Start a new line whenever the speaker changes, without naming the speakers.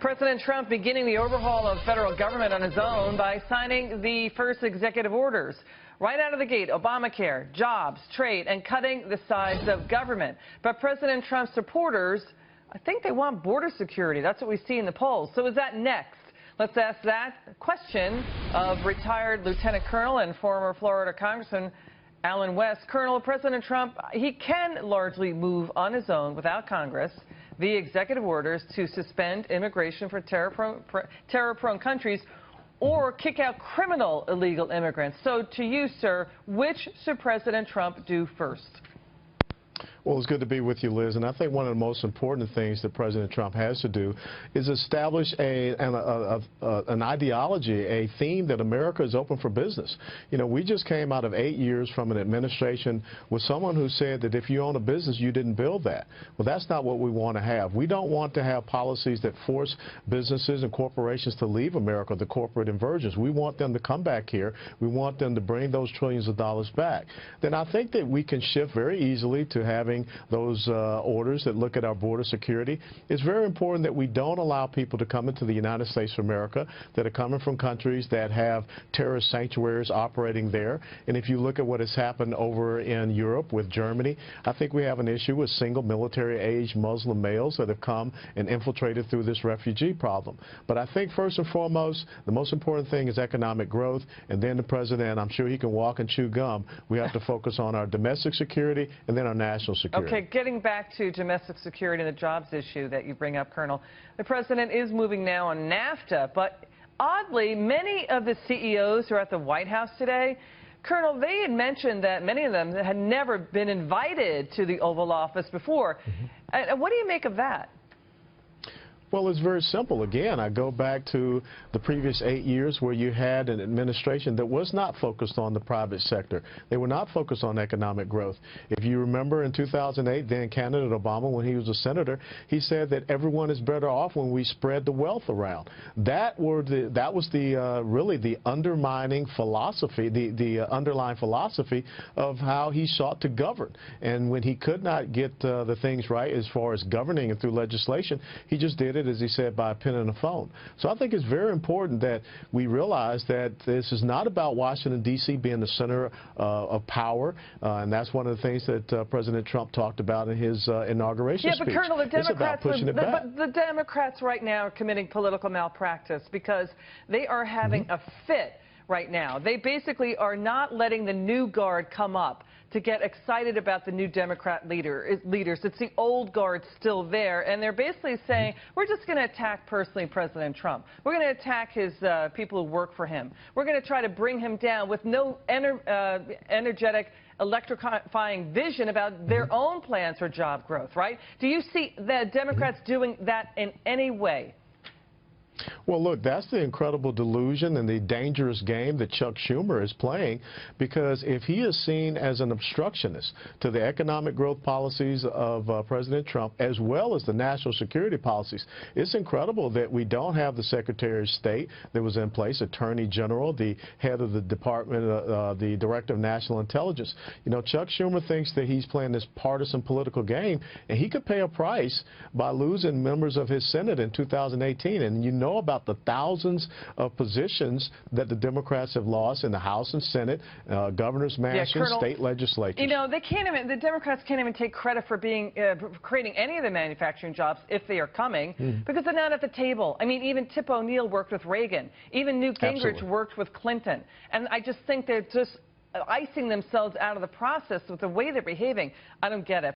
President Trump beginning the overhaul of federal government on his own by signing the first executive orders. Right out of the gate, Obamacare, jobs, trade, and cutting the size of government. But President Trump's supporters, I think they want border security. That's what we see in the polls. So is that next? Let's ask that question of retired Lieutenant Colonel and former Florida Congressman Allen West. Colonel, President Trump, he can largely move on his own without Congress via executive orders to suspend immigration for terror-prone countries or kick out criminal illegal immigrants. So to you, sir, which should President Trump do first?
Well, it's good to be with you, Liz. And I think one of the most important things that President Trump has to do is establish an ideology, a theme that America is open for business. You know, we just came out of 8 years from an administration with someone who said that if you own a business, you didn't build that. Well, that's not what we want to have. We don't want to have policies that force businesses and corporations to leave America, the corporate inversions. We want them to come back here. We want them to bring those trillions of dollars back. Then I think that we can shift very easily to having those orders that look at our border security. It's very important that we don't allow people to come into the United States of America that are coming from countries that have terrorist sanctuaries operating there. And if you look at what has happened over in Europe with Germany, I think we have an issue with single military-age Muslim males that have come and infiltrated through this refugee problem. But I think first and foremost, the most important thing is economic growth. And then the president, I'm sure he can walk and chew gum. We have to focus on our domestic security and then our national security.
Okay, getting back to domestic security and the jobs issue that you bring up, Colonel, the president is moving now on NAFTA, but oddly, many of the CEOs who are at the White House today, Colonel, they had mentioned that many of them had never been invited to the Oval Office before. And what do you make of that?
Well, it's very simple. Again, I go back to the previous 8 years where you had an administration that was not focused on the private sector. They were not focused on economic growth. If you remember in 2008, then candidate Obama, when he was a senator, he said that everyone is better off when we spread the wealth around. That was really the undermining philosophy, the underlying philosophy of how he sought to govern. And when he could not get the things right as far as governing and through legislation, he just did it, as he said, by a pen and a phone. So I think it's very important that we realize that this is not about Washington, D.C. being the center of power, and that's one of the things that President Trump talked about in his inauguration speech.
Yeah, but Colonel,
it's about pushing it back.
But the Democrats right now are committing political malpractice because they are having a fit right now. They basically are not letting the new guard come up to get excited about the new Democrat leaders. It's the old guard still there, and they're basically saying, we're just going to attack personally President Trump. We're going to attack his people who work for him. We're going to try to bring him down with no energetic, electrifying vision about their own plans for job growth, right? Do you see the Democrats doing that in any way?
Well, look, that's the incredible delusion and the dangerous game that Chuck Schumer is playing, because if he is seen as an obstructionist to the economic growth policies of President Trump, as well as the national security policies, it's incredible that we don't have the Secretary of State that was in place, Attorney General, the head of the Department, the Director of National Intelligence. You know, Chuck Schumer thinks that he's playing this partisan political game, and he could pay a price by losing members of his Senate in 2018. And you know about the thousands of positions that the Democrats have lost in the House and Senate, governor's mansion, state legislatures.
You know, they can't even, the Democrats can't even take credit for being creating any of the manufacturing jobs if they are coming, because they're not at the table. I mean, even Tip O'Neill worked with Reagan. Even Newt Gingrich worked with Clinton. And I just think they're just icing themselves out of the process with the way they're behaving. I don't get it.